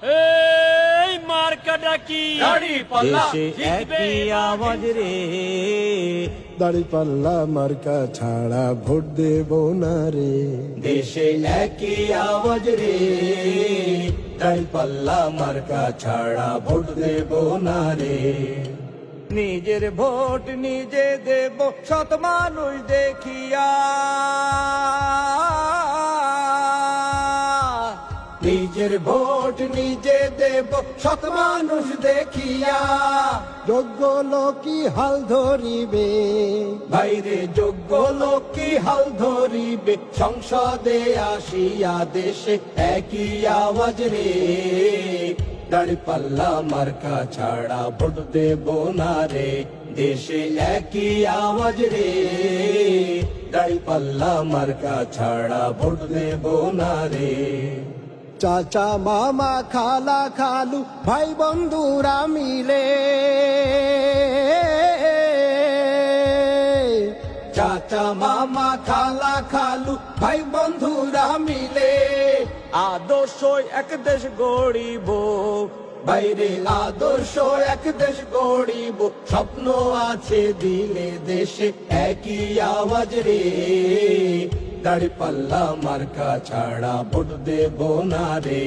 এই মার্কাটা কি দাঁড়িপাল্লা দেশে একই আওয়াজ রে, দাঁড়িপাল্লা মার্কা ছাড়া ভোট দেব না রে। দেশে একই আওয়াজ রে, দাঁড়িপাল্লা মার্কা ছাড়া ভোট দেব না রে। নিজের ভোট নিজে দেব সৎ মানুষ দেখিয়া, নিজের ভোট নিজে দেব সৎ মানুষ দেখিয়া। যোগ্য লোকই হাল ধরিবে, বাইরে যোগ্য লোকই হাল ধরিবে, সংসদে আসিয়া দেশে একই আওয়াজ রে, দাঁড়িপাল্লা মার্কা ছাড়া ভোট দেব না রে। দেশে একই আওয়াজ রে, দাঁড়িপাল্লা মার্কা ছাড়া ভোট দেব না রে। চাচা মামা খালা খালু ভাই বন্ধুরা মিলে, চাচা মামা খালা খালু ভাই বন্ধুরা মিলে, আদর্শ এক দেশ গড়িব, বাইরে আদর্শ এক দেশ গড়িব, স্বপ্ন আছে দিলে দেশে একই আওয়াজ রে, দাঁড়িপাল্লা মার্কা ছাড়া ভোট দেব না রে।